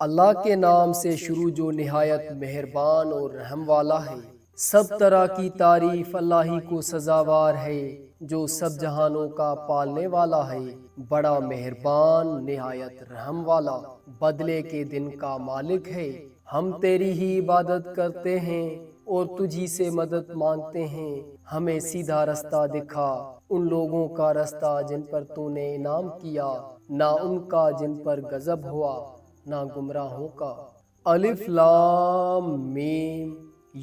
اللہ کے نام سے شروع جو نہایت مہربان اور رحم والا ہے۔ سب طرح کی تعریف اللہ ہی کو سزاوار ہے جو سب جہانوں کا پالنے والا ہے، بڑا مہربان نہایت رحم والا، بدلے کے دن کا مالک ہے۔ ہم تیری ہی عبادت کرتے ہیں اور تجھی سے مدد مانگتے ہیں، ہمیں سیدھا رستہ دکھا۔ ان لوگوں کا رستہ جن پر تو نے انعام کیا، نہ ان کا جن پر غضب ہوا، نہ گمراہوں کا۔ الف لام میم،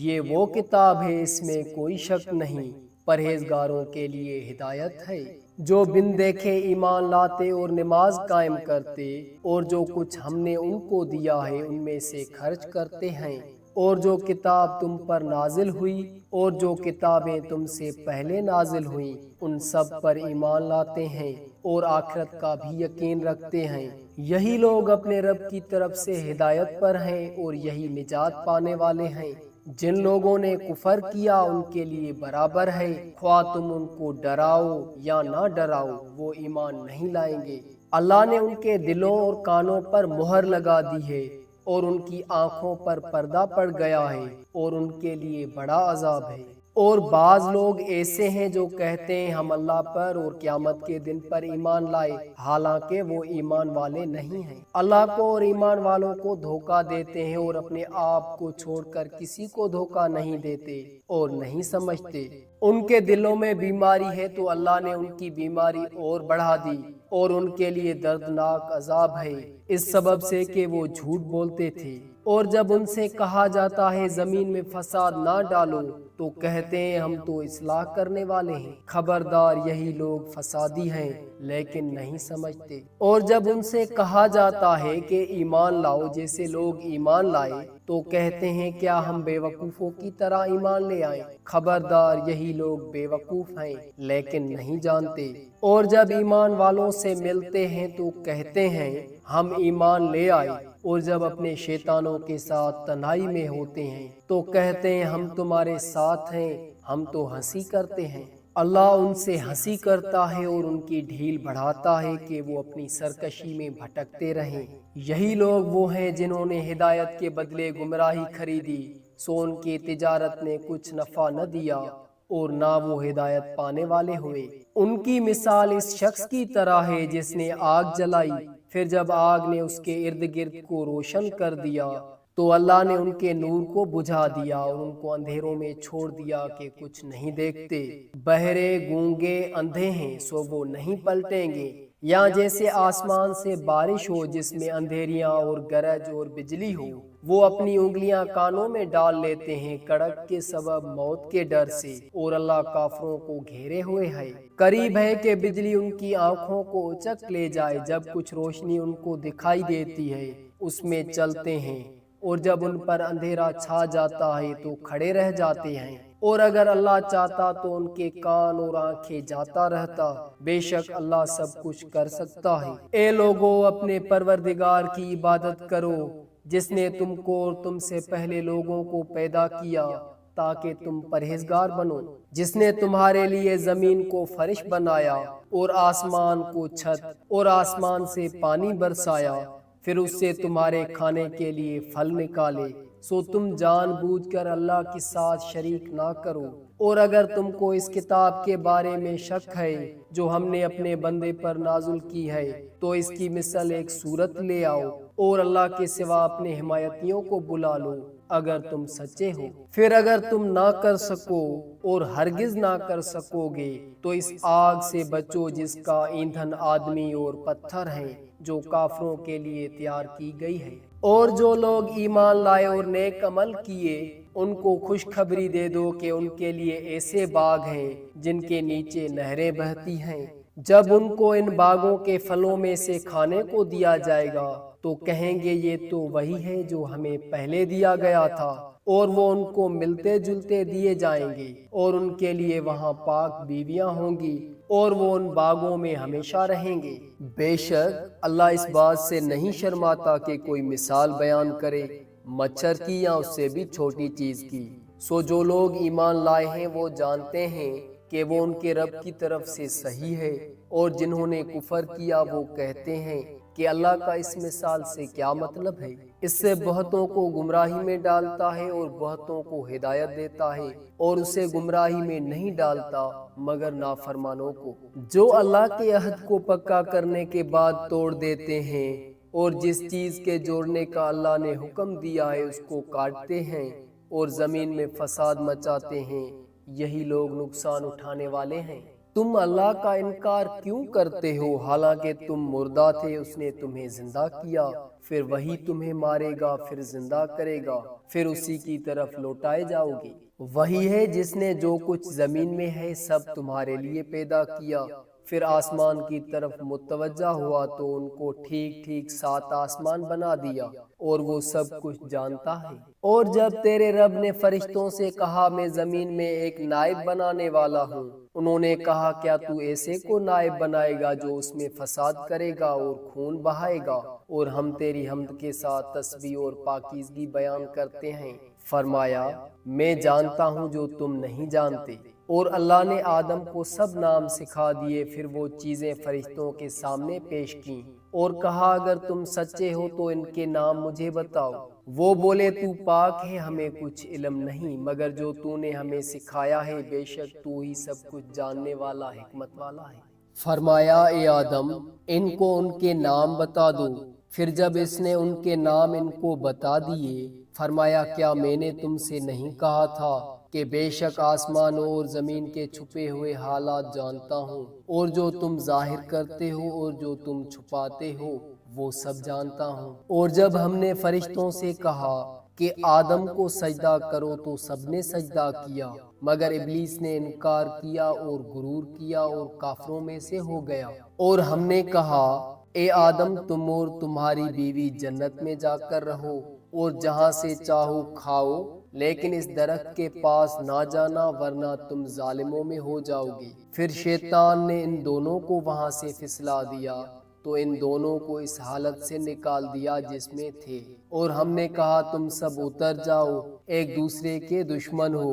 یہ وہ کتاب ہے اس میں کوئی شک نہیں، پرہیزگاروں کے لیے ہدایت ہے۔ جو بن دیکھے ایمان لاتے اور نماز قائم کرتے، اور جو کچھ ہم نے ان کو دیا ہے ان میں سے خرچ کرتے ہیں، اور جو کتاب تم پر نازل ہوئی اور جو کتابیں تم سے پہلے نازل ہوئیں ان سب پر ایمان لاتے ہیں اور آخرت کا بھی یقین رکھتے ہیں، یہی لوگ اپنے رب کی طرف سے ہدایت پر ہیں اور یہی نجات پانے والے ہیں۔ جن لوگوں نے کفر کیا ان کے لیے برابر ہے، خواہ تم ان کو ڈراؤ یا نہ ڈراؤ وہ ایمان نہیں لائیں گے۔ اللہ نے ان کے دلوں اور کانوں پر مہر لگا دی ہے اور ان کی آنکھوں پر پردہ پڑ گیا ہے اور ان کے لیے بڑا عذاب ہے۔ اور بعض لوگ ایسے ہیں جو کہتے ہیں ہم اللہ پر اور قیامت کے دن پر ایمان لائے، حالانکہ وہ ایمان والے نہیں ہیں۔ اللہ کو اور ایمان والوں کو دھوکہ دیتے ہیں اور اپنے آپ کو چھوڑ کر کسی کو دھوکہ نہیں دیتے اور نہیں سمجھتے۔ ان کے دلوں میں بیماری ہے تو اللہ نے ان کی بیماری اور بڑھا دی اور ان کے لیے دردناک عذاب ہے، اس سبب سے کہ وہ جھوٹ بولتے تھے۔ اور جب ان سے کہا جاتا ہے زمین میں فساد نہ ڈالو تو کہتے ہیں ہم تو اصلاح کرنے والے ہیں۔ خبردار یہی لوگ فسادی ہیں لیکن نہیں سمجھتے۔ اور جب ان سے کہا جاتا ہے کہ ایمان لاؤ جیسے لوگ ایمان لائے تو کہتے ہیں کیا ہم بے وقوفوں کی طرح ایمان لے آئیں؟ خبردار یہی لوگ بے وقوف ہیں لیکن نہیں جانتے۔ اور جب ایمان والوں سے ملتے ہیں تو کہتے ہیں ہم ایمان لے آئے، اور جب اپنے شیطانوں کے ساتھ تنہائی میں ہوتے ہیں تو کہتے ہیں ہم تمہارے ساتھ ہیں، ہم تو ہنسی کرتے ہیں۔ اللہ ان سے ہنسی کرتا ہے اور ان کی ڈھیل بڑھاتا ہے کہ وہ اپنی سرکشی میں بھٹکتے رہیں۔ یہی لوگ وہ ہیں جنہوں نے ہدایت کے بدلے گمراہی خریدی، سو ان کی تجارت نے کچھ نفع نہ دیا اور نہ وہ ہدایت پانے والے ہوئے۔ ان کی مثال اس شخص کی طرح ہے جس نے آگ جلائی، پھر جب آگ نے اس کے ارد گرد کو روشن کر دیا تو اللہ نے ان کے نور کو بجھا دیا اور ان کو اندھیروں میں چھوڑ دیا کہ کچھ نہیں دیکھتے۔ بہرے گونگے اندھے ہیں سو وہ نہیں پلٹیں گے، یا جیسے آسمان سے بارش ہو جس میں اندھیریاں اور گرج اور بجلی ہو، وہ اپنی انگلیاں کانوں میں ڈال لیتے ہیں کڑک کے سبب موت کے ڈر سے، اور اللہ کافروں کو گھیرے ہوئے ہے۔ قریب ہے کہ بجلی ان کی آنکھوں کو اچک لے جائے، جب کچھ روشنی ان کو دکھائی دیتی ہے اس میں چلتے ہیں، اور جب ان پر اندھیرا چھا جاتا ہے تو کھڑے رہ جاتے ہیں، اور اگر اللہ چاہتا تو ان کے کان اور آنکھیں جاتا رہتا، بے شک اللہ سب کچھ کر سکتا ہے۔ اے لوگو اپنے پروردگار کی عبادت کرو جس نے تم کو اور تم سے پہلے لوگوں کو پیدا کیا تاکہ تم پرہیزگار بنو، جس نے تمہارے لیے زمین کو فرش بنایا اور آسمان کو چھت، اور آسمان سے پانی برسایا، پھر اس سے تمہارے کھانے کے لیے پھل نکالے، سو تم جان بوجھ کر اللہ کے ساتھ شریک نہ کرو۔ اور اگر تم کو اس کتاب کے بارے میں شک ہے جو ہم نے اپنے بندے پر نازل کی ہے تو اس کی مثل ایک سورت لے آؤ اور اللہ کے سوا اپنے حمایتیوں کو بلا لو اگر تم سچے ہو۔ پھر اگر تم نہ کر سکو اور ہرگز نہ کر سکو گے تو اس آگ سے بچو جس کا ایندھن آدمی اور پتھر ہیں جو کافروں کے لیے تیار کی گئی ہے۔ اور جو لوگ ایمان لائے اور نیک عمل کیے ان کو خوشخبری دے دو کہ ان کے لیے ایسے باغ ہیں جن کے نیچے نہریں بہتی ہیں، جب ان کو ان باغوں کے پھلوں میں سے کھانے کو دیا جائے گا تو کہیں گے یہ تو وہی ہے جو ہمیں پہلے دیا گیا تھا، اور وہ ان کو ملتے جلتے دیے جائیں گے، اور ان کے لیے وہاں پاک بیویاں ہوں گی اور وہ ان باغوں میں ہمیشہ رہیں گے۔ بے شک اللہ اس بات سے نہیں شرماتا کہ کوئی مثال بیان کرے، مچھر کی یا اس سے بھی چھوٹی چیز کی۔ سو جو لوگ ایمان لائے ہیں وہ جانتے ہیں کہ وہ ان کے رب کی طرف سے صحیح ہے، اور جنہوں نے کفر کیا وہ کہتے ہیں کہ اللہ کا اس مثال سے کیا مطلب ہے؟ اس سے بہتوں کو گمراہی میں ڈالتا ہے اور بہتوں کو ہدایت دیتا ہے، اور اسے گمراہی میں نہیں ڈالتا مگر نافرمانوں کو، جو اللہ کے عہد کو پکا کرنے کے بعد توڑ دیتے ہیں اور جس چیز کے جوڑنے کا اللہ نے حکم دیا ہے اس کو کاٹتے ہیں اور زمین میں فساد مچاتے ہیں۔ یہی لوگ نقصان اٹھانے والے ہیں۔ تم اللہ کا انکار کیوں کرتے ہو حالانکہ تم مردہ تھے؟ اس نے تمہیں زندہ کیا، پھر وہی تمہیں مارے گا، پھر زندہ کرے گا، پھر اسی کی طرف لوٹائے جاؤ گے۔ وہی ہے جس نے جو کچھ زمین میں ہے سب تمہارے لیے پیدا کیا، پھر آسمان کی طرف متوجہ ہوا تو ان کو ٹھیک ٹھیک 7 آسمان بنا دیا، اور وہ سب کچھ جانتا ہے۔ اور جب تیرے رب نے فرشتوں سے کہا میں زمین میں ایک نائب بنانے والا ہوں، انہوں نے کہا کیا تو ایسے کو نائب بنائے گا جو اس میں فساد کرے گا اور خون بہائے گا؟ اور ہم تیری حمد کے ساتھ تسبیح اور پاکیزگی بیان کرتے ہیں۔ فرمایا میں جانتا ہوں جو تم نہیں جانتے۔ اور اللہ نے آدم کو سب نام سکھا دیے، پھر وہ چیزیں فرشتوں کے سامنے پیش کیں اور کہا اگر تم سچے ہو تو ان کے نام مجھے بتاؤ۔ وہ بولے تو پاک ہے، ہمیں کچھ علم نہیں مگر جو تو نے ہمیں سکھایا ہے، بے شک تو ہی سب کچھ جاننے والا حکمت والا ہے۔ فرمایا اے آدم ان کو ان کے نام بتا دو۔ پھر جب اس نے ان کے نام ان کو بتا دیے، فرمایا کیا میں نے تم سے نہیں کہا تھا کہ بے شک آسمانوں اور زمین کے چھپے ہوئے حالات جانتا ہوں، اور جو تم ظاہر کرتے ہو اور جو تم چھپاتے ہو وہ سب جانتا ہوں۔ اور جب ہم نے فرشتوں سے کہا کہ آدم کو سجدہ کرو تو سب نے سجدہ کیا مگر ابلیس نے انکار کیا اور غرور کیا اور کافروں میں سے ہو گیا۔ اور ہم نے کہا اے آدم تم اور تمہاری بیوی جنت میں جا کر رہو اور جہاں سے چاہو کھاؤ، لیکن اس درخت کے پاس نہ جانا ورنہ تم ظالموں میں ہو جاؤ گے۔ پھر شیطان نے ان دونوں کو وہاں سے پھسلا دیا تو ان دونوں کو اس حالت سے نکال دیا جس میں تھے، اور ہم نے کہا تم سب اتر جاؤ، ایک دوسرے کے دشمن ہو،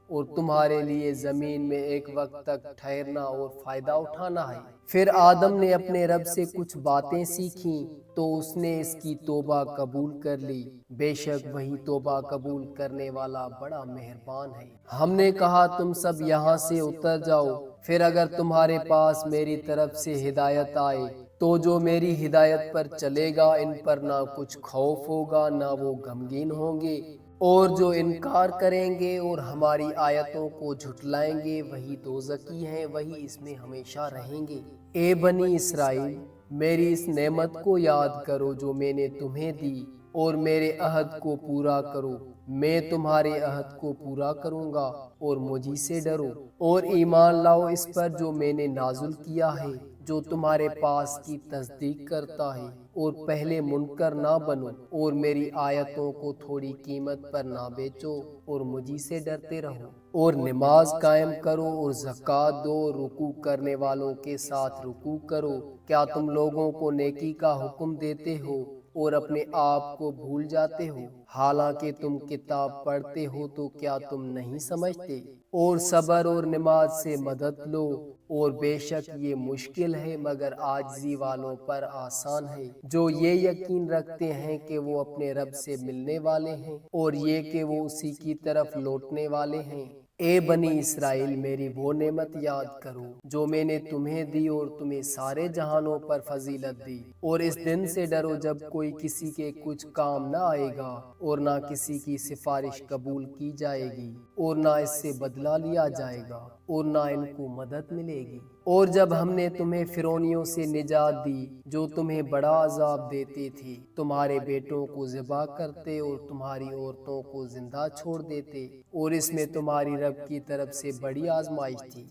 اور تمہارے لیے زمین میں ایک وقت تک ٹھہرنا اور فائدہ اٹھانا ہے۔ پھر آدم نے اپنے رب سے کچھ باتیں سیکھیں تو اس نے اس کی توبہ قبول کر لی، بے شک وہی توبہ قبول کرنے والا بڑا مہربان ہے۔ ہم نے کہا تم سب یہاں سے اتر جاؤ، پھر اگر تمہارے پاس میری طرف سے ہدایت آئے تو جو میری ہدایت پر چلے گا ان پر نہ کچھ خوف ہوگا نہ وہ غمگین ہوں گے، اور جو انکار کریں گے اور ہماری آیتوں کو جھٹلائیں گے وہی دوزخی ہیں، وہی اس میں ہمیشہ رہیں گے۔ اے بنی اسرائیل میری اس نعمت کو یاد کرو جو میں نے تمہیں دی، اور میرے عہد کو پورا کرو، میں تمہارے عہد کو پورا کروں گا، اور مجھی سے ڈرو، اور ایمان لاؤ اس پر جو میں نے نازل کیا ہے، جو تمہارے پاس کی تصدیق کرتا ہے، اور پہلے منکر نہ بنو، اور میری آیتوں کو تھوڑی قیمت پر نہ بیچو، اور مجھی سے ڈرتے رہو، اور نماز قائم کرو اور زکوٰۃ دو، رکوع کرنے والوں کے ساتھ رکوع کرو۔ کیا تم لوگوں کو نیکی کا حکم دیتے ہو اور اپنے آپ کو بھول جاتے ہو؟ حالانکہ تم کتاب پڑھتے ہو تو کیا تم نہیں سمجھتے؟ اور صبر اور نماز سے مدد لو، اور بے شک یہ مشکل ہے مگر عاجزی والوں پر آسان ہے، جو یہ یقین رکھتے ہیں کہ وہ اپنے رب سے ملنے والے ہیں اور یہ کہ وہ اسی کی طرف لوٹنے والے ہیں۔ اے بنی اسرائیل میری وہ نعمت یاد کرو جو میں نے تمہیں دی اور تمہیں سارے جہانوں پر فضیلت دی، اور اس دن سے ڈرو جب کوئی کسی کے کچھ کام نہ آئے گا اور نہ کسی کی سفارش قبول کی جائے گی، اور نہ اس سے بدلہ لیا جائے گا، اور نہ ان کو مدد ملے گی۔ اور جب ہم نے تمہیں فرعونیوں سے نجات دی جو تمہیں بڑا عذاب دیتے تھے، تمہارے بیٹوں کو ذبح کرتے اور تمہاری عورتوں کو زندہ چھوڑ دیتے، اور اس میں تمہاری رب کی طرف سے بڑی آزمائش تھی۔